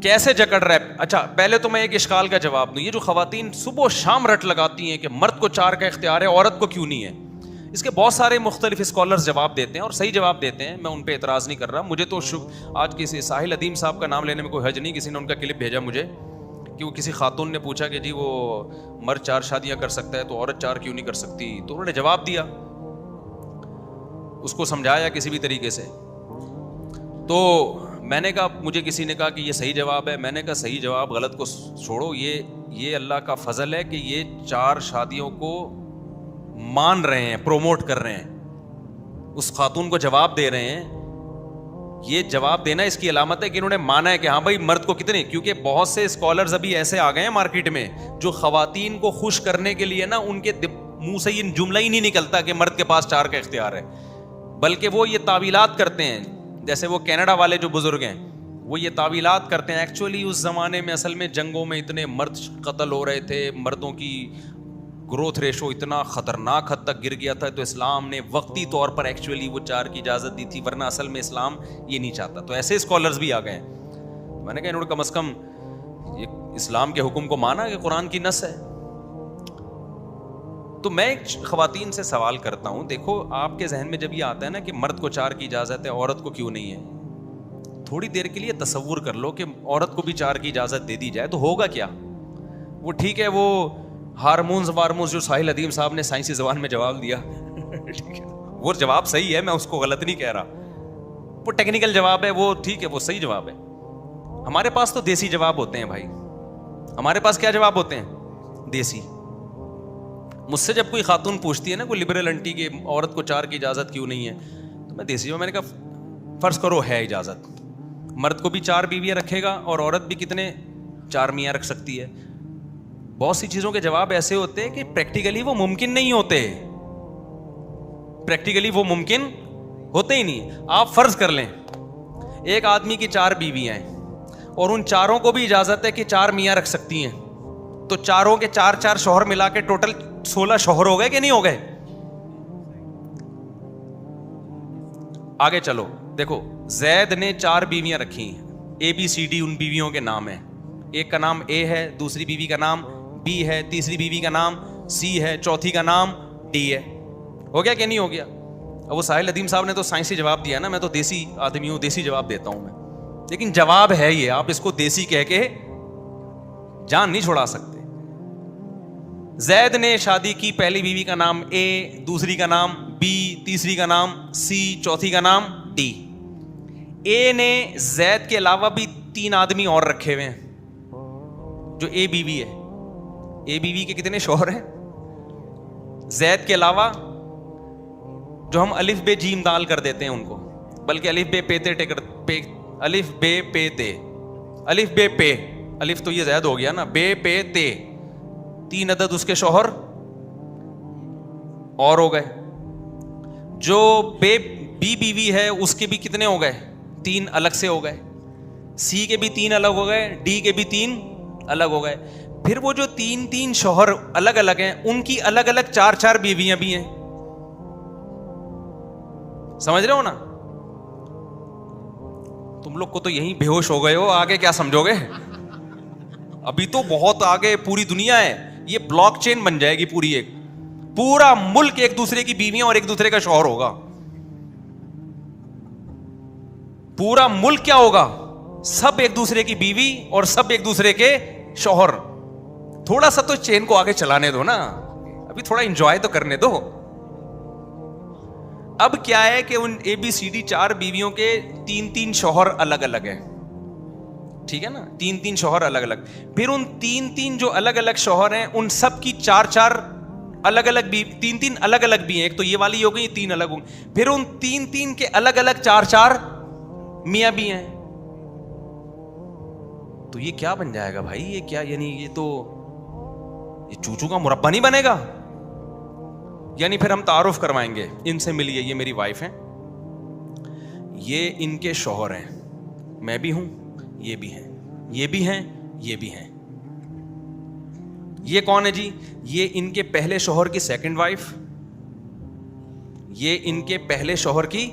کیسے جکڑ رہا ہے. اچھا پہلے تو میں ایک اشکال کا جواب دوں. یہ جو خواتین صبح و شام رٹ لگاتی ہیں کہ مرد کو 4 کا اختیار ہے عورت کو کیوں نہیں ہے, اس کے بہت سارے مختلف اسکالرز جواب دیتے ہیں اور صحیح جواب دیتے ہیں, میں ان پہ اعتراض نہیں کر رہا. مجھے تو آج کسی ساحل ادیم صاحب کا نام لینے میں کوئی حرج نہیں, کسی نے ان کا کلپ بھیجا مجھے کہ وہ کسی خاتون نے پوچھا کہ جی وہ مرد 4 شادیاں کر سکتا ہے تو عورت 4 کیوں نہیں کر سکتی, تو انہوں نے جواب دیا, اس کو سمجھایا کسی بھی طریقے سے. تو میں نے کہا, مجھے کسی نے کہا کہ یہ صحیح جواب ہے, میں نے کہا صحیح جواب غلط کو چھوڑو, یہ اللہ کا فضل ہے کہ یہ 4 شادیوں کو مان رہے ہیں, پروموٹ کر رہے ہیں, اس خاتون کو جواب دے رہے ہیں. یہ جواب دینا اس کی علامت ہے کہ انہوں نے مانا ہے کہ ہاں بھائی مرد کو کتنے, کیونکہ بہت سے اسکالرز ابھی ایسے آ گئے ہیں مارکیٹ میں جو خواتین کو خوش کرنے کے لیے نا ان کے منہ سے یہ جملہ ہی نہیں نکلتا کہ مرد کے پاس 4 کا اختیار ہے, بلکہ وہ یہ تعویلات کرتے ہیں. جیسے وہ کینیڈا والے جو بزرگ ہیں وہ یہ تعویلات کرتے ہیں, ایکچولی اس زمانے میں اصل میں جنگوں میں اتنے مرد قتل ہو رہے تھے, مردوں کی گروتھ ریشو اتنا خطرناک حد تک گر گیا تھا, تو اسلام نے وقتی طور پر ایکچولی وہ 4 کی اجازت دی تھی, ورنہ اصل میں اسلام یہ نہیں چاہتا. تو ایسے اسکالرز بھی آ گئے ہیں. میں نے کہا انہوں نے کم از کم یہ اسلام کے حکم کو مانا کہ قرآن کی نص ہے. تو میں ایک خواتین سے سوال کرتا ہوں, دیکھو آپ کے ذہن میں جب یہ آتا ہے نا کہ مرد کو 4 کی اجازت ہے عورت کو کیوں نہیں ہے, تھوڑی دیر کے لیے تصور کر لو کہ عورت کو بھی 4 کی اجازت دے دی جائے تو ہوگا کیا. وہ ٹھیک ہے, وہ ہارمونز جو ساحل ادیم صاحب نے سائنسی زبان میں جواب دیا وہ جواب صحیح ہے, میں اس کو غلط نہیں کہہ رہا, وہ ٹیکنیکل جواب ہے, وہ ٹھیک ہے, وہ صحیح جواب ہے. ہمارے پاس تو دیسی جواب ہوتے ہیں بھائی, ہمارے پاس کیا جواب ہوتے ہیں, دیسی. مجھ سے جب کوئی خاتون پوچھتی ہے نا, کوئی لبرل انٹی کہ عورت کو 4 کی اجازت کیوں نہیں ہے, تو میں دیسی ہوں. میں نے کہا فرض کرو ہے اجازت, مرد کو بھی 4 بیویاں رکھے گا اور عورت بھی کتنے 4 میاں رکھ سکتی ہے. بہت سی چیزوں کے جواب ایسے ہوتے ہیں کہ پریکٹیکلی وہ ممکن نہیں ہوتے, پریکٹیکلی وہ ممکن ہوتے ہی نہیں. آپ فرض کر لیں ایک آدمی کی 4 بیویاں ہیں اور ان 4 کو بھی اجازت ہے کہ 4 میاں رکھ سکتی ہیں, تو 4 کے 4 شوہر ملا کے ٹوٹل 16 شوہر ہو گئے کہ نہیں ہو گئے. آگے چلو, دیکھو زید نے 4 بیویاں رکھی ہیں, ABCD ان بیویوں کے نام ہیں, ایک کا نام A ہے, دوسری بیوی کا نام B ہے, تیسری بیوی کا نام C ہے, چوتھی کا نام D ہے. ہو گیا کہ نہیں ہو گیا. اب وہ ساحل ادیم صاحب نے تو سائنسی جواب دیا نا, میں تو دیسی آدمی ہوں, دیسی جواب دیتا ہوں میں, لیکن جواب ہے یہ, آپ اس کو دیسی کہہ کے جان نہیں چھڑا سکتے. زید نے شادی کی, پہلی بیوی کا نام A, دوسری کا نام B, تیسری کا نام C, چوتھی کا نام D. A نے زید کے علاوہ بھی 3 آدمی اور رکھے ہوئے ہیں جو A بیوی ہے. A بیوی کے کتنے شوہر ہیں زید کے علاوہ, جو ہم الف بے جیم دال کر دیتے ہیں ان کو, بلکہ الف بے پے تے الف بے پے تے, الف بے پے, الف تو یہ زید ہو گیا نا, بے پے تے, 3 عدد اس کے شوہر اور ہو گئے. جو بے بی بیوی ہے اس کے بھی کتنے ہو گئے, 3 الگ سے ہو گئے. سی کے بھی 3 الگ ہو گئے, ڈی کے بھی 3 الگ ہو گئے. پھر وہ جو 3 شوہر الگ الگ ہیں ان کی الگ الگ 4 بیویاں بھی ہیں. سمجھ رہے ہو نا, تم لوگ کو تو یہیں بے ہوش ہو گئے ہو, آگے کیا سمجھو گے, ابھی تو بہت آگے پوری دنیا ہے, یہ بلاک چین بن جائے گی پوری, ایک پورا ملک ایک دوسرے کی بیویاں اور ایک دوسرے کا شوہر ہوگا. پورا ملک کیا ہوگا, سب ایک دوسرے کی بیوی اور سب ایک دوسرے کے شوہر. تھوڑا سا تو چین کو آگے چلانے دو نا, ابھی تھوڑا انجوائے تو کرنے دو. اب کیا ہے کہ ان ABCD 4 بیویوں کے 3 شوہر الگ الگ ہیں, ٹھیک ہے نا, 3 شوہر الگ الگ. پھر ان 3 جو الگ الگ شوہر ہیں ان سب کی 4 الگ الگ بھی, 3 الگ الگ بھی ہیں, ایک تو یہ والی ہو گئی, 3 الگ ہوں. پھر ان 3 کے الگ الگ 4 میاں بھی ہیں. تو یہ کیا بن جائے گا بھائی, یہ کیا, یعنی یہ تو یہ چوچو کا مربع نہیں بنے گا. یعنی پھر ہم تعارف کروائیں گے, ان سے ملیے, یہ میری وائف ہیں, یہ ان کے شوہر ہیں, میں بھی ہوں, یہ بھی ہیں, یہ بھی ہیں, یہ بھی ہیں. یہ کون ہے جی, یہ ان کے پہلے شوہر کی سیکنڈ وائف, یہ ان کے پہلے شوہر کی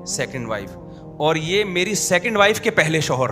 سیکنڈ وائف, اور یہ میری سیکنڈ وائف کے پہلے شوہر.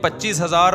25,000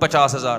50,000।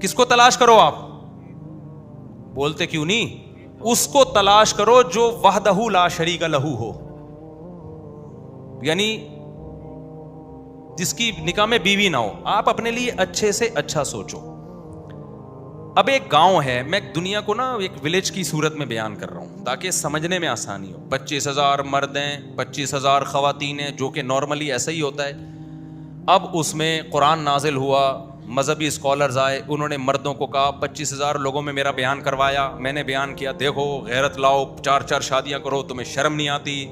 کس کو تلاش کرو آپ؟ بولتے کیوں نہیں؟ اس کو تلاش کرو جو وحدہ لا شریک لہ ہو، یعنی جس کی نکاح میں بیوی نہ ہو. آپ اپنے لیے اچھے سے اچھا سوچو. اب ایک گاؤں ہے، میں دنیا کو نا ایک ولیج کی صورت میں بیان کر رہا ہوں تاکہ سمجھنے میں آسانی ہو. 25,000 مرد ہیں، 25,000 خواتین ہیں، جو کہ نارملی ایسا ہی ہوتا ہے. اب اس میں قرآن نازل ہوا، مذہبی اسکالرز آئے، انہوں نے مردوں کو کہا 25,000 لوگوں میں میرا بیان کروایا، میں نے بیان کیا دیکھو غیرت لاؤ، 4 شادیاں کرو، تمہیں شرم نہیں آتی،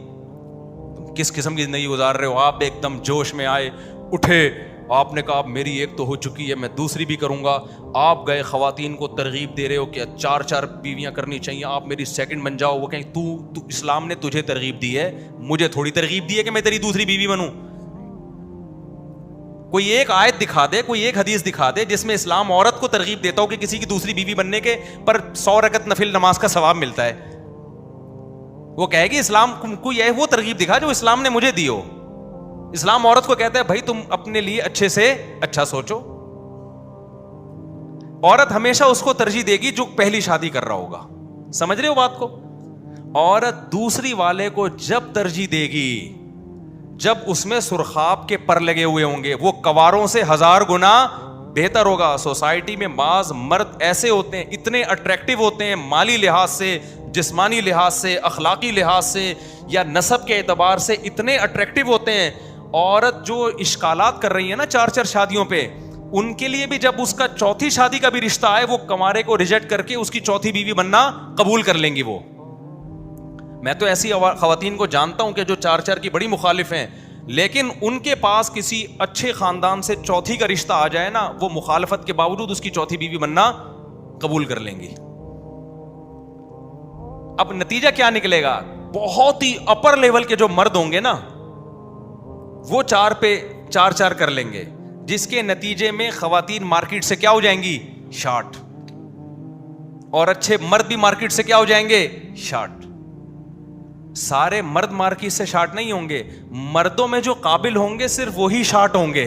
تم کس قسم کی زندگی گزار رہے ہو. آپ ایک دم جوش میں آئے، اٹھے، آپ نے کہا میری ایک تو ہو چکی ہے، میں دوسری بھی کروں گا. آپ گئے خواتین کو ترغیب دے رہے ہو کہ 4 بیویاں کرنی چاہیے، آپ میری سیکنڈ بن جاؤ. وہ کہیں تو اسلام نے تجھے ترغیب دی ہے، مجھے تھوڑی ترغیب دی ہے کہ میں تیری دوسری بیوی بنوں. کوئی ایک آیت دکھا دے، کوئی ایک حدیث دکھا دے جس میں اسلام عورت کو ترغیب دیتا ہو کہ کسی کی دوسری بیوی بننے کے پر 100 رکعت نفل نماز کا ثواب ملتا ہے. وہ کہے گی اسلام کوئی ہے وہ ترغیب دکھا جو اسلام نے مجھے دی ہو. اسلام عورت کو کہتا ہے بھائی تم اپنے لیے اچھے سے اچھا سوچو. عورت ہمیشہ اس کو ترجیح دے گی جو پہلی شادی کر رہا ہوگا. سمجھ رہے ہو بات کو؟ عورت دوسری والے کو جب ترجیح دے گی جب اس میں سرخاب کے پر لگے ہوئے ہوں گے، وہ کواروں سے 1000 گنا بہتر ہوگا. سوسائٹی میں بعض مرد ایسے ہوتے ہیں، اتنے اٹریکٹیو ہوتے ہیں، مالی لحاظ سے، جسمانی لحاظ سے، اخلاقی لحاظ سے یا نسب کے اعتبار سے اتنے اٹریکٹیو ہوتے ہیں. عورت جو اشکالات کر رہی ہے نا 4 شادیوں پہ، ان کے لیے بھی جب اس کا 4تھی شادی کا بھی رشتہ آئے، وہ کمارے کو ریجیکٹ کر کے اس کی 4تھی بیوی بننا قبول کر لیں گی. وہ میں تو ایسی خواتین کو جانتا ہوں کہ جو 4 کی بڑی مخالف ہیں، لیکن ان کے پاس کسی اچھے خاندان سے 4تھی کا رشتہ آ جائے نا، وہ مخالفت کے باوجود اس کی 4تھی بیوی بننا قبول کر لیں گی. اب نتیجہ کیا نکلے گا؟ بہت ہی اپر لیول کے جو مرد ہوں گے نا، وہ 4 پہ 4 کر لیں گے، جس کے نتیجے میں خواتین مارکیٹ سے کیا ہو جائیں گی؟ شارٹ. اور اچھے مرد بھی مارکیٹ سے کیا ہو جائیں گے؟ شارٹ. سارے مرد مارکیٹ سے شارٹ نہیں ہوں گے، مردوں میں جو قابل ہوں گے صرف وہی شارٹ ہوں گے،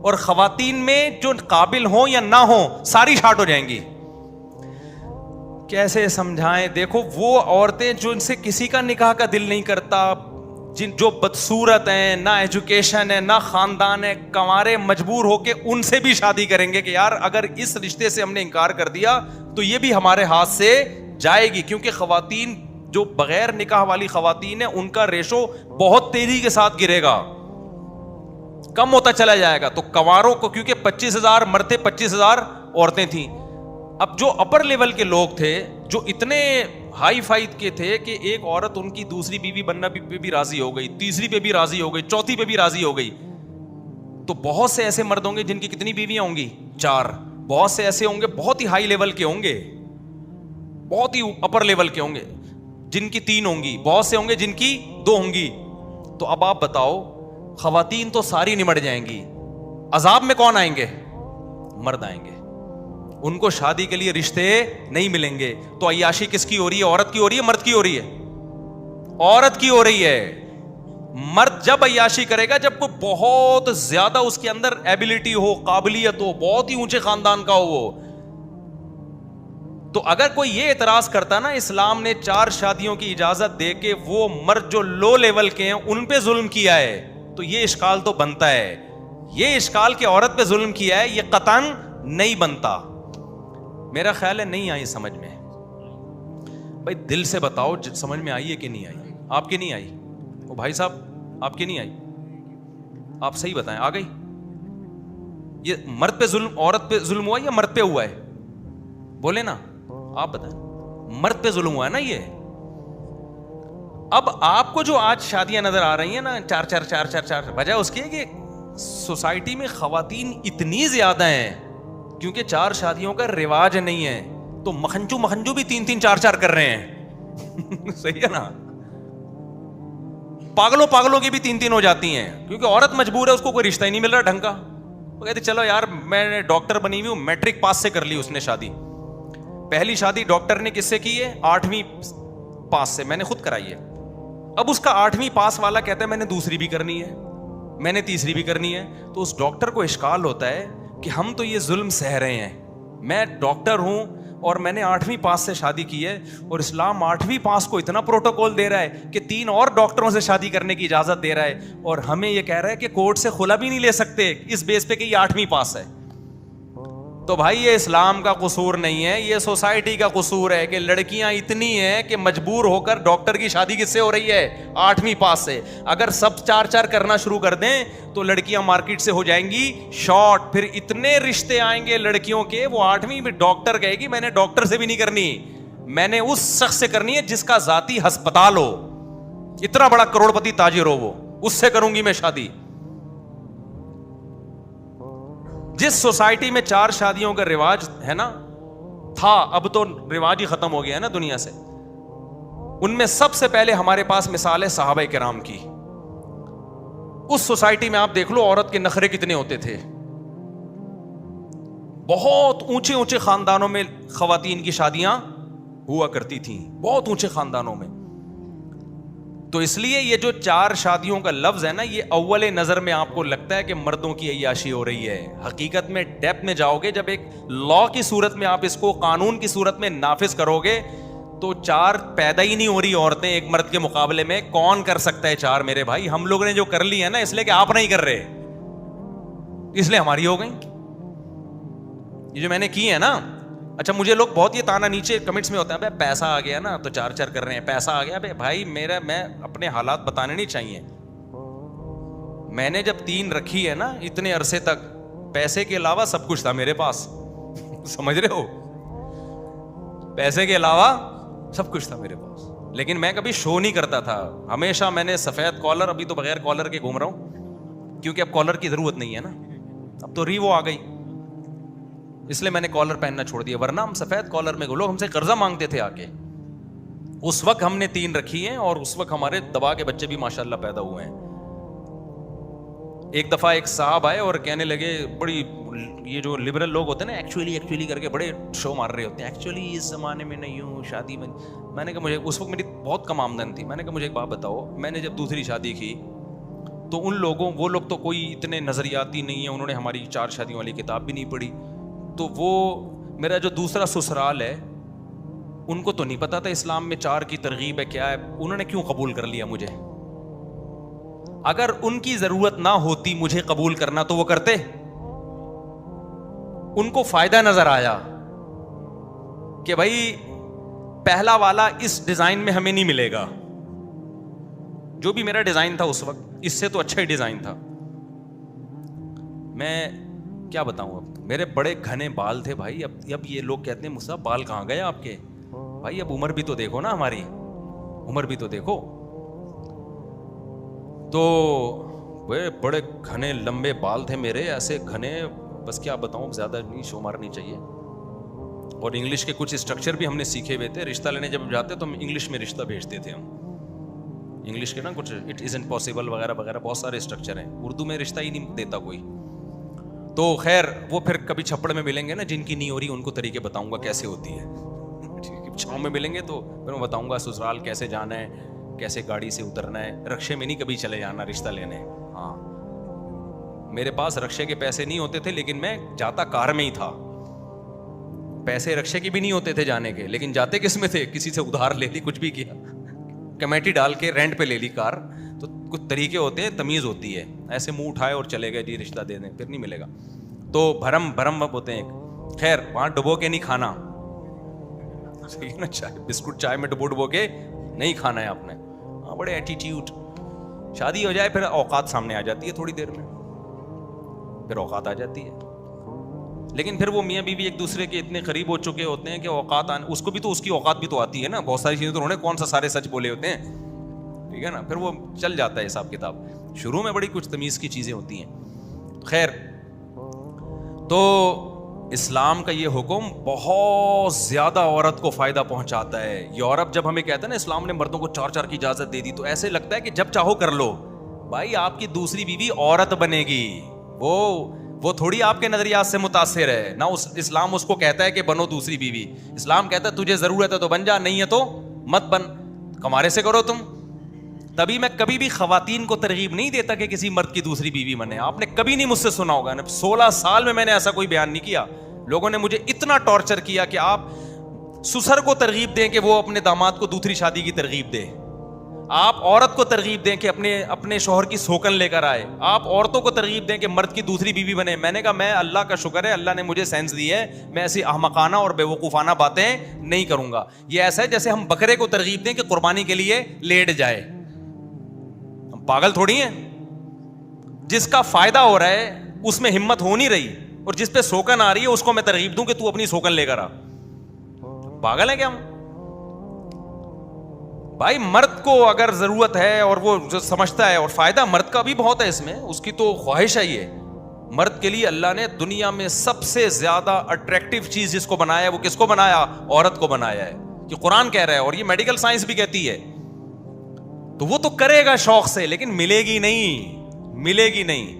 اور خواتین میں جو قابل ہوں یا نہ ہوں ساری شارٹ ہو جائیں گی. کیسے سمجھائیں؟ دیکھو وہ عورتیں جو ان سے کسی کا نکاح کا دل نہیں کرتا، جو بدصورت ہیں، نہ ایجوکیشن ہے نہ خاندان ہے، کنوارے مجبور ہو کے ان سے بھی شادی کریں گے کہ یار اگر اس رشتے سے ہم نے انکار کر دیا تو یہ بھی ہمارے ہاتھ سے جائے گی. کیونکہ خواتین جو بغیر نکاح والی خواتین ہیں ان کا ریشو بہت تیزی کے ساتھ گرے گا، کم ہوتا چلا جائے گا. تو کنواروں کو، کیونکہ 25,000 مرد تھے، 25,000 عورتیں تھیں. اب جو اپر لیول کے لوگ تھے، جو اتنے ہائی فائی کے تھے کہ ایک عورت ان کی دوسری بیوی بننا پہ بھی راضی ہو گئی، تیسری پہ بھی راضی ہو گئی، 4تھی پہ بھی راضی ہو گئی. تو بہت سے ایسے مرد ہوں گے جن کی کتنی بیویاں ہوں گی؟ 4. بہت سے ایسے ہوں گے بہت ہی ہائی لیول کے ہوں گے، بہت ہی اپر لیول کے ہوں گے جن کی 3 ہوں گی، بہت سے ہوں گے جن کی 2 ہوں گی. تو اب آپ بتاؤ، خواتین تو ساری نمٹ جائیں گی، عذاب میں کون آئیں گے؟ مرد آئیں گے. ان کو شادی کے لیے رشتے نہیں ملیں گے. تو عیاشی کس کی ہو رہی ہے؟ عورت کی ہو رہی ہے، مرد کی ہو رہی ہے؟ عورت کی ہو رہی ہے. مرد جب عیاشی کرے گا جب کوئی بہت زیادہ اس کے اندر ایبلٹی ہو، قابلیت ہو، بہت ہی اونچے خاندان کا ہو وہ. تو اگر کوئی یہ اعتراض کرتا نا اسلام نے 4 شادیوں کی اجازت دے کے وہ مرد جو لو لیول کے ہیں ان پہ ظلم کیا ہے، تو یہ اشکال تو بنتا ہے. یہ اشکال کہ عورت پہ ظلم کیا ہے یہ قطعاً نہیں بنتا. میرا خیال ہے نہیں آئی سمجھ میں. بھائی دل سے بتاؤ سمجھ میں آئی ہے کہ نہیں آئی؟ آپ کی نہیں آئی؟ وہ بھائی صاحب آپ کی نہیں آئی؟ آپ صحیح بتائیں آ گئی؟ یہ مرد پہ ظلم، عورت پہ ظلم ہوا یا مرد پہ ہوا ہے؟ بولے نا آپ بتائیں. مرد پہ ظلم ہوا ہے نا یہ. اب آپ کو جو آج شادیاں نظر آ رہی ہیں نا 4 وجہ اس کی ہے کہ سوسائٹی میں خواتین اتنی زیادہ ہیں کیونکہ 4 شادیوں کا رواج نہیں ہے. تو مکھنجو بھی 3 4 کر رہے ہیں. صحیح ہے نا؟ پاگلوں کی بھی 3 ہو جاتی ہیں کیونکہ عورت مجبور ہے، اس کو کوئی رشتہ ہی نہیں مل رہا ڈھنگ کا. وہ کہتے چلو یار میں ڈاکٹر بنی ہوئی ہوں، میٹرک پاس سے کر لی اس نے شادی. پہلی شادی ڈاکٹر نے کس سے کی ہے؟ 8ویں پاس سے، میں نے خود کرائی ہے. اب اس کا 8ویں پاس والا کہتا ہے میں نے دوسری بھی کرنی ہے، میں نے تیسری بھی کرنی ہے. تو اس ڈاکٹر کو اشکال ہوتا ہے کہ ہم تو یہ ظلم سہ رہے ہیں، میں ڈاکٹر ہوں اور میں نے 8ویں پاس سے شادی کی ہے, اور اسلام 8ویں پاس کو اتنا پروٹوکول دے رہا ہے کہ 3 اور ڈاکٹروں سے شادی کرنے کی اجازت دے رہا ہے, اور ہمیں یہ کہہ رہا ہے کہ کورٹ سے خلا بھی نہیں لے سکتے اس بیس پہ کہ یہ 8ویں پاس ہے. تو بھائی یہ اسلام کا قصور نہیں ہے, یہ سوسائٹی کا قصور ہے کہ لڑکیاں اتنی ہیں کہ مجبور ہو کر ڈاکٹر کی شادی کس سے ہو رہی ہے, 8ویں پاس سے. اگر سب 4 کرنا شروع کر دیں تو لڑکیاں مارکیٹ سے ہو جائیں گی شارٹ, پھر اتنے رشتے آئیں گے لڑکیوں کے, وہ 8ویں میں ڈاکٹر کہے گی میں نے ڈاکٹر سے بھی نہیں کرنی, میں نے اس شخص سے کرنی ہے جس کا ذاتی ہسپتال ہو, اتنا بڑا کروڑ پتی تاجر ہو, وہ اس سے کروں گی میں شادی. جس سوسائٹی میں 4 شادیوں کا رواج ہے نا تھا, اب تو رواج ہی ختم ہو گیا ہے نا دنیا سے, ان میں سب سے پہلے ہمارے پاس مثال ہے صحابہ کرام کی. اس سوسائٹی میں آپ دیکھ لو عورت کے نخرے کتنے ہوتے تھے. بہت اونچے اونچے خاندانوں میں خواتین کی شادیاں ہوا کرتی تھیں, بہت اونچے خاندانوں میں. تو اس لیے یہ جو 4 شادیوں کا لفظ ہے نا, یہ اول نظر میں آپ کو لگتا ہے کہ مردوں کی عیاشی ہو رہی ہے. حقیقت میں ڈیپتھ میں جاؤ گے, جب ایک لا کی صورت میں آپ اس کو قانون کی صورت میں نافذ کرو گے تو 4 پیدا ہی نہیں ہو رہی عورتیں ایک مرد کے مقابلے میں. کون کر سکتا ہے 4 میرے بھائی؟ ہم لوگوں نے جو کر لی ہے نا اس لیے کہ آپ نہیں کر رہے, اس لیے ہماری ہو گئی. یہ جو میں نے کی ہے نا, اچھا مجھے لوگ بہت یہ تانا نیچے کمنٹس میں ہوتا ہے, پیسہ آ گیا نا تو 4 کر رہے ہیں, پیسہ آ گیا. بھائی میں اپنے حالات بتانے نہیں چاہیے. میں نے جب 3 رکھی ہے نا اتنے عرصے تک, پیسے کے علاوہ سب کچھ تھا میرے پاس, سمجھ رہے ہو, پیسے کے علاوہ سب کچھ تھا میرے پاس, لیکن میں کبھی شو نہیں کرتا تھا. ہمیشہ میں نے سفید کالر, ابھی تو بغیر کالر کے گھوم رہا ہوں کیونکہ اب کالر کی ضرورت نہیں ہے نا, اب تو ریوو آ گئی, اس لیے میں نے کالر پہننا چھوڑ دیا. ورنہ ہم سفید کالر میں لوگ ہم سے قرضہ مانگتے تھے آ کے. اس وقت ہم نے 3 رکھی ہیں اور اس وقت ہمارے دبا کے بچے بھی ماشاءاللہ پیدا ہوئے ہیں. ایک دفعہ ایک صاحب آئے اور کہنے لگے, بڑی یہ جو لبرل لوگ ہوتے ہیں نا ایکچولی کر کے بڑے شو مار رہے ہوتے ہیں, ایکچولی اس زمانے میں نہیں ہوں شادی میں. میں نے کہا مجھے اس وقت میری بہت کم آمدن تھی, میں نے کہا مجھے ایک بات بتاؤ, میں نے جب دوسری شادی کی تو ان لوگوں, وہ لوگ تو کوئی اتنے نظریاتی نہیں ہیں, انہوں نے ہماری 4 شادیوں والی کتاب بھی نہیں پڑھی, تو وہ میرا جو دوسرا سسرال ہے ان کو تو نہیں پتا تھا اسلام میں 4 کی ترغیب ہے کیا ہے, انہوں نے کیوں قبول کر لیا مجھے؟ اگر ان کی ضرورت نہ ہوتی مجھے قبول کرنا تو وہ کرتے. ان کو فائدہ نظر آیا کہ بھائی پہلا والا اس ڈیزائن میں ہمیں نہیں ملے گا, جو بھی میرا ڈیزائن تھا اس وقت اس سے تو اچھا ہی ڈیزائن تھا. میں کیا بتاؤں, اب میرے بڑے گھنے بال تھے بھائی. اب یہ لوگ کہتے ہیں مصطفیٰ بال کہاں گئے آپ کے؟ بھائی اب عمر بھی تو دیکھو نا, ہماری عمر بھی تو دیکھو. تو بڑے گھنے لمبے بال تھے میرے, ایسے گھنے, بس کیا بتاؤں, زیادہ نہیں شو مارنی چاہیے. اور انگلش کے کچھ اسٹرکچر بھی ہم نے سیکھے ہوئے تھے. رشتہ لینے جب جاتے تو ہم انگلش میں رشتہ بھیجتے تھے. ہم انگلش کے نا کچھ اٹ از امپاسبل وغیرہ وغیرہ بہت سارے اسٹرکچر ہیں, اردو میں رشتہ ہی نہیں دیتا کوئی. تو خیر وہ پھر کبھی چھپڑ میں ملیں گے نا, جن کی نہیں ہو رہی ان کو طریقے بتاؤں گا کیسے ہوتی ہے. چھاؤں میں ملیں گے تو پھر میں بتاؤں گا سسرال کیسے جانا ہے, کیسے گاڑی سے اترنا ہے. رکشے میں نہیں کبھی چلے جانا رشتہ لینے. ہاں میرے پاس رکشے کے پیسے نہیں ہوتے تھے لیکن میں جاتا کار میں ہی تھا. پیسے رکشے کے بھی نہیں ہوتے تھے جانے کے, لیکن جاتے کس میں تھے, کسی سے ادھار لے لی, کچھ بھی کیا, کمیٹی ڈال کے رینٹ پہ لے لی کار. تو کچھ طریقے ہوتے ہیں, تمیز ہوتی ہے. ایسے منہ اٹھائے اور چلے گئے جی رشتہ دے دیں, پھر نہیں ملے گا. تو بھرم ہوتے ہیں. خیر وہاں ڈبو کے نہیں کھانا, صحیح نا, چائے بسکٹ چائے میں ڈبو کے نہیں کھانا ہے آپ نے. ہاں بڑے ایٹیٹیوڈ. شادی ہو جائے پھر اوقات سامنے آ جاتی ہے, تھوڑی دیر میں پھر اوقات آ جاتی ہے. لیکن پھر وہ میاں بیوی ایک دوسرے کے اتنے قریب ہو چکے ہوتے ہیں کہ اوقات اس کو بھی تو اس کی اوقات بھی تو آتی ہے نا. بہت ساری چیزیں تو انہوں نے کون سا سارے سچ بولے ہوتے ہیں, ٹھیک ہے نا, پھر وہ چل جاتا ہے حساب کتاب. شروع میں بڑی کچھ تمیز کی چیزیں ہوتی ہیں. خیر تو اسلام کا یہ حکم بہت زیادہ عورت کو فائدہ پہنچاتا ہے. یورپ جب ہمیں کہتا ہے نا اسلام نے مردوں کو 4 کی اجازت دے دی, تو ایسے لگتا ہے کہ جب چاہو کر لو. بھائی آپ کی دوسری بیوی عورت بنے گی, وہ تھوڑی آپ کے نظریات سے متاثر ہے نا. اسلام اس کو کہتا ہے کہ بنو دوسری بیوی. اسلام کہتا ہے تجھے ضرورت ہے تو بن جا, نہیں ہے تو مت بن, کمارے سے کرو تم. تبھی میں کبھی بھی خواتین کو ترغیب نہیں دیتا کہ کسی مرد کی دوسری بیوی بنے. آپ نے کبھی نہیں مجھ سے سنا ہوگا, 16 سال میں نے ایسا کوئی بیان نہیں کیا. لوگوں نے مجھے اتنا ٹارچر کیا کہ آپ سسر کو ترغیب دیں کہ وہ اپنے داماد کو دوسری شادی کی ترغیب دے, آپ عورت کو ترغیب دیں کہ اپنے شوہر کی سوکن لے کر آئے, آپ عورتوں کو ترغیب دیں کہ مرد کی دوسری بیوی بنے. میں نے کہا میں اللہ کا شکر ہے, اللہ نے مجھے سینس دی ہے, میں ایسی احمقانہ اور بیوقوفانہ باتیں نہیں کروں گا. یہ ایسا ہے جیسے ہم بکرے کو ترغیب دیں کہ قربانی کے لیے لیٹ جائے. ہم پاگل تھوڑی ہیں. جس کا فائدہ ہو رہا ہے اس میں ہمت ہو نہیں رہی, اور جس پہ سوکن آ رہی ہے اس کو میں ترغیب دوں کہ تو اپنی سوکن لے کر آ. پاگل ہے کیا ہم؟ بھائی مرد کو اگر ضرورت ہے اور وہ جو سمجھتا ہے, اور فائدہ مرد کا بھی بہت ہے اس میں, اس کی تو خواہش ہے. یہ مرد کے لیے اللہ نے دنیا میں سب سے زیادہ اٹریکٹیو چیز جس کو بنایا ہے وہ کس کو بنایا؟ عورت کو بنایا ہے. کہ قرآن کہہ رہا ہے اور یہ میڈیکل سائنس بھی کہتی ہے. تو وہ تو کرے گا شوق سے, لیکن ملے گی نہیں.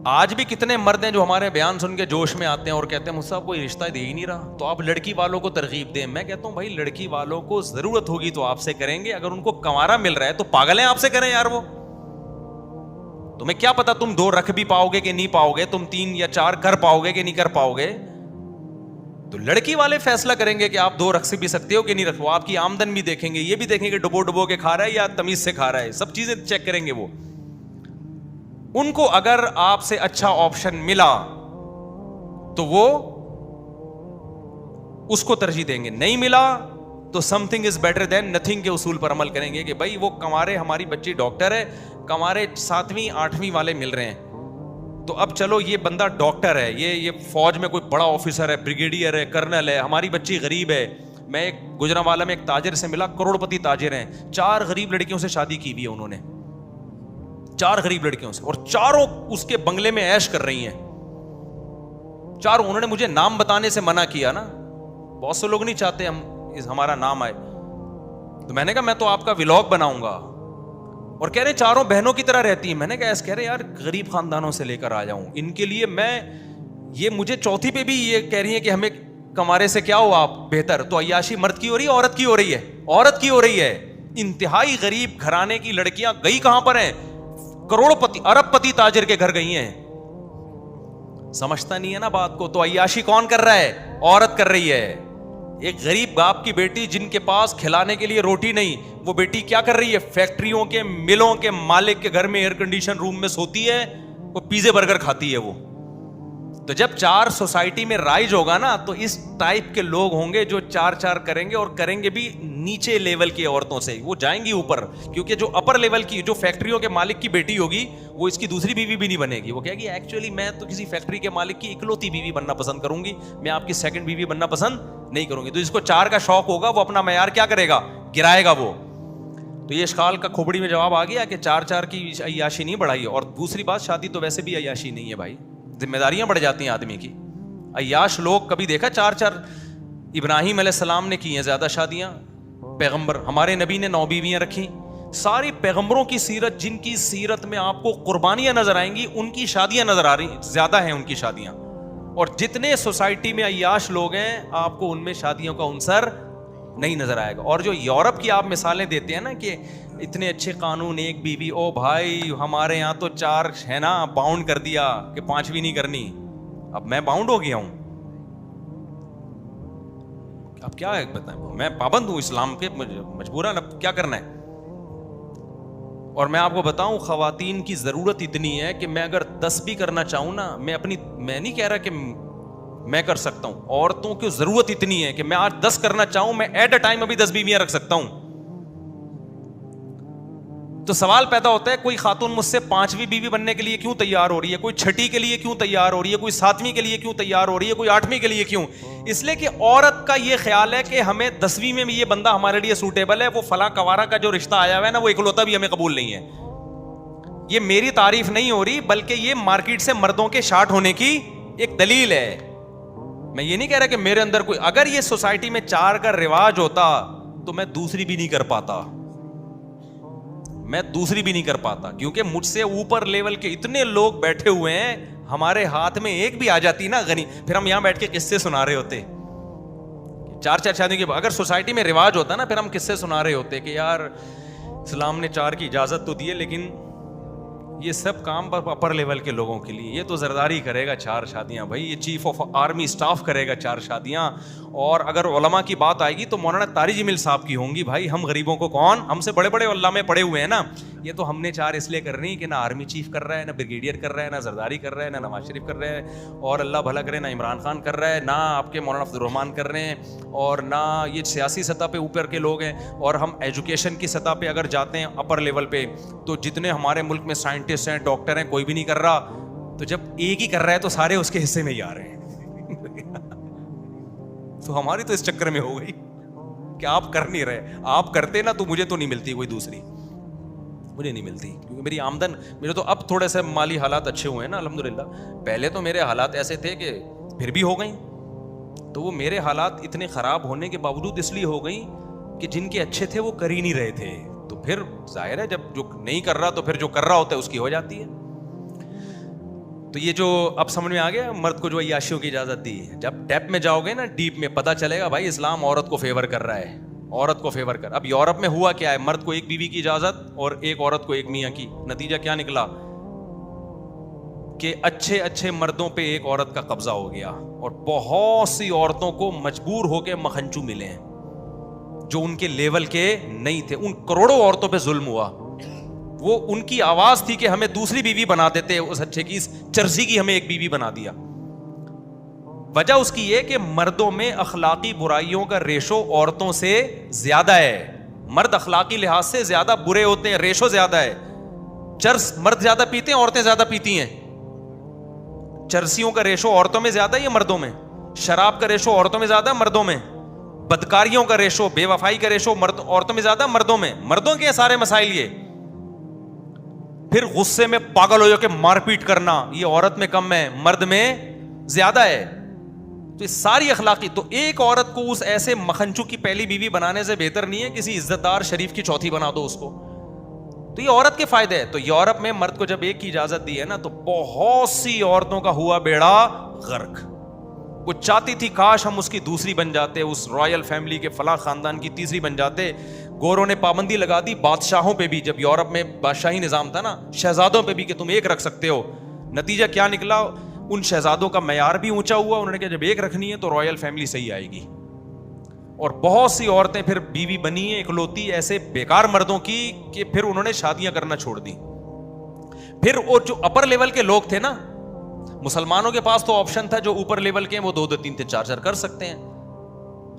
آج بھی کتنے مرد ہیں جو ہمارے بیان سن کے جوش میں آتے ہیں اور کہتے ہیں مجھ سے کوئی رشتہ دے ہی نہیں رہا, تو آپ لڑکی والوں کو ترغیب دیں. میں کہتا ہوں بھائی لڑکی والوں کو ضرورت ہوگی تو آپ سے کریں گے, اگر ان کو کنوارا مل رہا ہے تو پاگل ہیں آپ سے کریں یار. وہ تمہیں کیا پتا تم 2 رکھ بھی پاؤ گے کہ نہیں پاؤ گے, تم 3 یا 4 کر پاؤ گے کہ نہیں کر پاؤ گے. تو لڑکی والے فیصلہ کریں گے کہ آپ 2 رکھ سے بھی سکتے ہو کہ نہیں رکھو. آپ کی آمدن بھی دیکھیں گے, یہ بھی دیکھیں گے ڈبو کے کھا رہا ہے یا تمیز سے کھا رہا ہے, سب چیزیں چیک کریں گے. وہ ان کو اگر آپ سے اچھا آپشن ملا تو وہ اس کو ترجیح دیں گے, نہیں ملا تو some thing is better than nothing کے اصول پر عمل کریں گے کہ بھائی وہ کمارے, ہماری بچی ڈاکٹر ہے, کمارے 7ویں 8ویں والے مل رہے ہیں, تو اب چلو یہ بندہ ڈاکٹر ہے, یہ فوج میں کوئی بڑا آفیسر ہے, بریگیڈیئر ہے, کرنل ہے, ہماری بچی غریب ہے. میں ایک گجرانوالہ میں ایک تاجر سے ملا, کروڑپتی تاجر ہیں, 4 غریب لڑکیوں سے شادی کی ہوئی ہے انہوں نے, 4 غریب لڑکیوں سے, اور چاروں اس کے بنگلے میں عیش کر رہی ہیں. چاروں. انہوں نے مجھے نام بتانے سے منع کیا نا, بہت سے لوگ نہیں چاہتے ہمارا نام آئے, تو میں نے کہا میں تو آپ کا ولاگ بناؤں گا. اور کہہ رہے چاروں بہنوں کی طرح رہتی ہیں. میں نے کہا ایسا کہہ رہے یار غریب خاندانوں سے لے کر آ جاؤں ان کے لیے میں, یہ مجھے چوتھی پہ بھی یہ کہہ رہی ہے کہ ہمیں کمارے سے کیا ہو آپ بہتر, تو عیاشی مرد کی ہو رہی ہے عورت کی ہو رہی ہے؟ عورت کی ہو رہی ہے. انتہائی غریب گھرانے کی لڑکیاں گئی کہاں پر ہیں؟ کروڑپتی ارب پتی تاجر کے گھر گئی ہیں. سمجھتا نہیں ہے نا بات کو. تو عیاشی کون کر رہا ہے؟ عورت کر رہی ہے. ایک غریب باپ کی بیٹی جن کے پاس کھلانے کے لیے روٹی نہیں, وہ بیٹی کیا کر رہی ہے؟ فیکٹریوں کے ملوں کے مالک کے گھر میں ایئر کنڈیشن روم میں سوتی ہے, وہ پیزے برگر کھاتی ہے وہ. تو جب 4 سوسائٹی میں رائج ہوگا نا, تو اس ٹائپ کے لوگ ہوں گے جو 4 کریں گے, اور کریں گے بھی نیچے لیول کی عورتوں سے. وہ جائیں گی اوپر, کیونکہ جو اپر لیول کی, جو فیکٹریوں کے مالک کی بیٹی ہوگی, وہ اس کی دوسری بیوی بھی نہیں بنے گی. وہ کہے گی ایکچولی میں تو کسی فیکٹری کے مالک کی اکلوتی بیوی بننا پسند کروں گی, میں آپ کی سیکنڈ بیوی بننا پسند نہیں کروں گی. تو جس کو 4 کا شوق ہوگا وہ اپنا معیار کیا کرے گا؟ گرائے گا وہ. تو یہ اشکال کا کھوپڑی میں جواب آ گیا کہ 4 کی عیاشی نہیں بڑھائی. اور دوسری بات, شادی تو ویسے بھی عیاشی نہیں ہے بھائی, ذمہ داریاں بڑھ جاتی ہیں آدمی کی. عیاش لوگ کبھی دیکھا 4 ابراہیم علیہ السلام نے کی ہیں زیادہ شادیاں, پیغمبر ہمارے نبی نے 9 بیویاں رکھی. ساری پیغمبروں کی سیرت, جن کی سیرت میں آپ کو قربانیاں نظر آئیں گی, ان کی شادیاں نظر آ رہی زیادہ ہیں ان کی شادیاں. اور جتنے سوسائٹی میں عیاش لوگ ہیں, آپ کو ان میں شادیوں کا عنصر نہیں نظر آئے گا. اور جو یورپ کی آپ مثالیں دیتے ہیں نا کہ اتنے اچھے قانون, 1 بیوی, او بھائی ہمارے یہاں تو 4 ہے نا, باؤنڈ کر دیا کہ 5ویں نہیں کرنی. اب میں باؤنڈ ہو گیا ہوں, اب کیا ہے بتائیں, میں پابند ہوں اسلام کے, مجبوراً اب کیا کرنا ہے. اور میں آپ کو بتاؤں, خواتین کی ضرورت اتنی ہے کہ میں اگر 10 بھی کرنا چاہوں نا, میں نہیں کہہ رہا کہ میں کر سکتا ہوں, عورتوں کی ضرورت اتنی ہے کہ میں آج 10 کرنا چاہوں, میں ایٹ اے ٹائم ابھی 10 بیویاں رکھ سکتا ہوں. تو سوال پیدا ہوتا ہے, کوئی خاتون مجھ سے 5ویں بیوی بننے کے لیے کیوں تیار ہو رہی ہے, کوئی 6ٹھی کے لیے کیوں تیار ہو رہی ہے, کوئی 7ویں کے لیے کیوں تیار ہو رہی ہے, کوئی 8ویں کے لیے کیوں؟ اس لیے کہ عورت کا یہ خیال ہے کہ ہمیں 10ویں میں بھی یہ بندہ ہمارے لیے سوٹیبل ہے, وہ فلاں کوارا کا جو رشتہ آیا ہوا ہے نا, وہ اکلوتا بھی ہمیں قبول نہیں ہے. یہ میری تعریف نہیں ہو رہی, بلکہ یہ مارکیٹ سے مردوں کے شارٹ ہونے کی ایک دلیل ہے. میں یہ نہیں کہہ رہا کہ میرے اندر کوئی, اگر یہ سوسائٹی میں 4 کا رواج ہوتا تو میں دوسری بھی نہیں کر پاتا, کیونکہ مجھ سے اوپر لیول کے اتنے لوگ بیٹھے ہوئے ہیں, ہمارے ہاتھ میں ایک بھی آ جاتی نا غنی, پھر ہم یہاں بیٹھ کے قصے سنا رہے ہوتے. 4 شادیوں کے اگر سوسائٹی میں رواج ہوتا نا, پھر ہم قصے سنا رہے ہوتے کہ یار اسلام نے 4 کی اجازت تو دی ہے, لیکن یہ سب کام اپر لیول کے لوگوں کے لیے. یہ تو زرداری کرے گا 4 شادیاں بھائی, یہ چیف آف آرمی اسٹاف کرے گا 4 شادیاں. اور اگر علماء کی بات آئے گی تو مولانا طارق جمیل صاحب کی ہوں گی. بھائی ہم غریبوں کو کون, ہم سے بڑے بڑے علماء پڑے ہوئے ہیں نا. یہ تو ہم نے 4 اس لیے کرنی کہ نہ آرمی چیف کر رہا ہے, نہ بریگیڈیئر کر رہا ہے, نہ زرداری کر رہا ہے, نہ نواز شریف کر رہے ہیں, اور اللہ بھلا کرے نہ عمران خان کر رہا ہے, نہ آپ کے مولانا عبد الرحمان کر رہے ہیں, اور نہ یہ سیاسی سطح پہ اوپر کے لوگ ہیں. اور ہم ایجوکیشن کی سطح پہ اگر جاتے ہیں اپر لیول پہ, تو جتنے ہمارے ملک میں سائنٹسٹ ہیں, ڈاکٹر ہیں, کوئی بھی نہیں کر رہا. تو جب ایک ہی کر رہا ہے تو سارے اس کے حصے میں ہی آ رہے ہیں. تو ہماری تو اس چکر میں ہو گئی کہ آپ کر نہیں رہے. آپ کرتے نا تو مجھے تو نہیں ملتی کوئی دوسری, مجھے نہیں ملتی, کیونکہ میری آمدن, میرے تو اب تھوڑے سے مالی حالات اچھے ہوئے ہیں نا الحمدللہ. پہلے تو میرے حالات ایسے تھے کہ پھر بھی ہو گئیں. تو وہ میرے حالات اتنے خراب ہونے کے باوجود اس لیے ہو گئیں کہ جن کے اچھے تھے وہ کر ہی نہیں رہے تھے. تو پھر ظاہر ہے جب جو نہیں کر رہا تو پھر جو کر رہا ہوتا ہے اس کی ہو جاتی ہے. تو یہ جو اب سمجھ میں آ گیا مرد کو جو عیاشیوں کی اجازت دی. جب ڈیپ میں جاؤ گے نا, ڈیپ میں, پتہ چلے گا بھائی اسلام عورت کو فیور کر رہا ہے, عورت کو فیور کر. اب یورپ میں ہوا کیا ہے, مرد کو ایک بیوی کی اجازت اور ایک عورت کو ایک میاں کی. نتیجہ کیا نکلا کہ اچھے اچھے مردوں پہ ایک عورت کا قبضہ ہو گیا, اور بہت سی عورتوں کو مجبور ہو کے مکھنچو ملے ہیں جو ان کے لیول کے نہیں تھے. ان کروڑوں عورتوں پہ ظلم ہوا. وہ ان کی آواز تھی کہ ہمیں دوسری بیوی بنا دیتے, اس اچھے کی, اس چرسی کی ہمیں ایک بیوی بنا دیا. وجہ اس کی یہ کہ مردوں میں اخلاقی برائیوں کا ریشو عورتوں سے زیادہ ہے. مرد اخلاقی لحاظ سے زیادہ برے ہوتے ہیں, ریشو زیادہ ہے. چرس مرد زیادہ پیتے ہیں, عورتیں زیادہ پیتی ہیں. چرسیوں کا ریشو عورتوں میں زیادہ ہے یا مردوں میں؟ شراب کا ریشو عورتوں میں زیادہ ہے مردوں میں؟ بدکاریوں کا ریشو, بے وفائی کا ریشو عورتوں میں زیادہ, مردوں میں؟ مردوں کے سارے مسائل یہ. پھر غصے میں پاگل ہو جا کے مار پیٹ کرنا, یہ عورت میں کم ہے, مرد میں زیادہ ہے. تو ساری اخلاقی, تو ایک عورت کو اس ایسے مکھنچو کی پہلی بیوی بنانے سے بہتر نہیں ہے کسی عزت دار شریف کی چوتھی بنا دو اس کو. تو یہ عورت کے فائدے ہے. تو یورپ میں مرد کو جب ایک کی اجازت دی ہے نا, تو بہت سی عورتوں کا ہوا بیڑا غرق. وہ چاہتی تھی کاش ہم اس کی دوسری بن جاتے, اس رائل فیملی کے فلاں خاندان کی تیسری بن جاتے. گوروں نے پابندی لگا دی بادشاہوں پہ بھی, جب یورپ میں بادشاہی نظام تھا نا, شہزادوں پہ بھی کہ تم ایک رکھ سکتے ہو. نتیجہ کیا نکلا, ان شہزادوں کا معیار بھی اونچا ہوا. انہوں نے کہا جب ایک رکھنی ہے تو رائل فیملی صحیح آئے گی. اور بہت سی عورتیں پھر بیوی بنی ہیں اکلوتی ایسے بیکار مردوں کی کہ پھر انہوں نے شادیاں کرنا چھوڑ دی. پھر وہ جو اپر لیول کے لوگ تھے نا, مسلمانوں کے پاس تو آپشن تھا, جو اوپر لیول کے ہیں وہ 2 3 4 کر سکتے ہیں.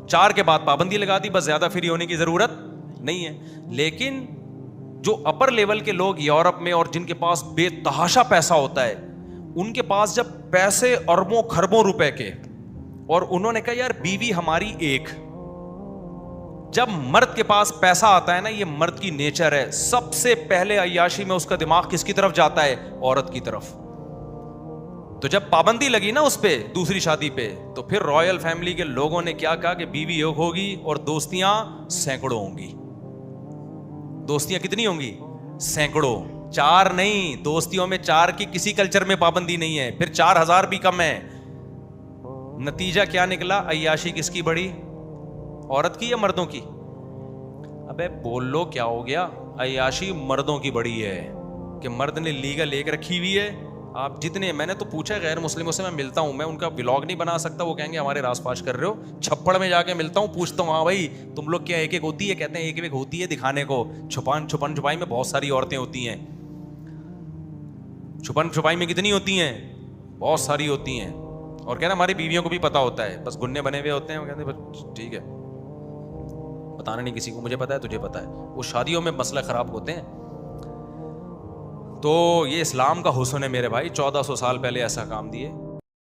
4 کے بعد پابندی لگا دی, بس زیادہ فری ہونے کی ضرورت نہیں ہے. لیکن جو اپر لیول کے لوگ یورپ میں, اور جن کے پاس بے تحاشا پیسہ ہوتا ہے, ان کے پاس جب پیسے اربوں خربوں روپے کے, اور انہوں نے کہا یار بیوی ہماری ایک. جب مرد کے پاس پیسہ آتا ہے نا, یہ مرد کی نیچر ہے, سب سے پہلے عیاشی میں اس کا دماغ کس کی طرف جاتا ہے؟ عورت کی طرف. تو جب پابندی لگی نا اس پہ, دوسری شادی پہ, تو پھر رائل فیملی کے لوگوں نے کیا کہا کہ بیوی ایک ہوگی اور دوستیاں سینکڑوں ہوں گی. دوستیاں کتنی ہوں گی؟ سینکڑوں, 4 نہیں. دوستیوں میں 4 کی کسی کلچر میں پابندی نہیں ہے, پھر 4000 بھی کم ہے. نتیجہ کیا نکلا, عیاشی کس کی بڑی, عورت کی یا مردوں کی؟ ابے بول لو کیا ہو گیا, عیاشی مردوں کی بڑی ہے کہ مرد نے لیگل ایک رکھی ہوئی ہے. آپ جتنے, میں نے تو پوچھا غیر مسلموں سے, میں ملتا ہوں, میں ان کا ولاگ نہیں بنا سکتا, وہ کہیں گے ہمارے راس پاش کر رہے ہو. چھپڑ میں جا کے ملتا ہوں, پوچھتا ہوں ہاں بھائی تم لوگ کیا ایک ایک ہوتی ہے؟ کہتے ہیں ایک ایک ہوتی ہے دکھانے کو. چھپن چھپائی میں بہت ساری عورتیں ہوتی ہیں. چھپن چھپائی میں کتنی ہوتی ہیں؟ بہت ساری ہوتی ہیں. اور کہنا ہماری بیویوں کو بھی پتا ہوتا ہے, بس گنے بنے ہوئے ہوتے ہیں. وہ کہتے ہیں ٹھیک ہے, بتانا نہیں کسی کو, مجھے پتا ہے تجھے پتا ہے. وہ شادیوں میں مسئلہ خراب ہوتے ہیں. تو یہ اسلام کا حسن ہے میرے بھائی, 1400 سال پہلے ایسا کام دیے.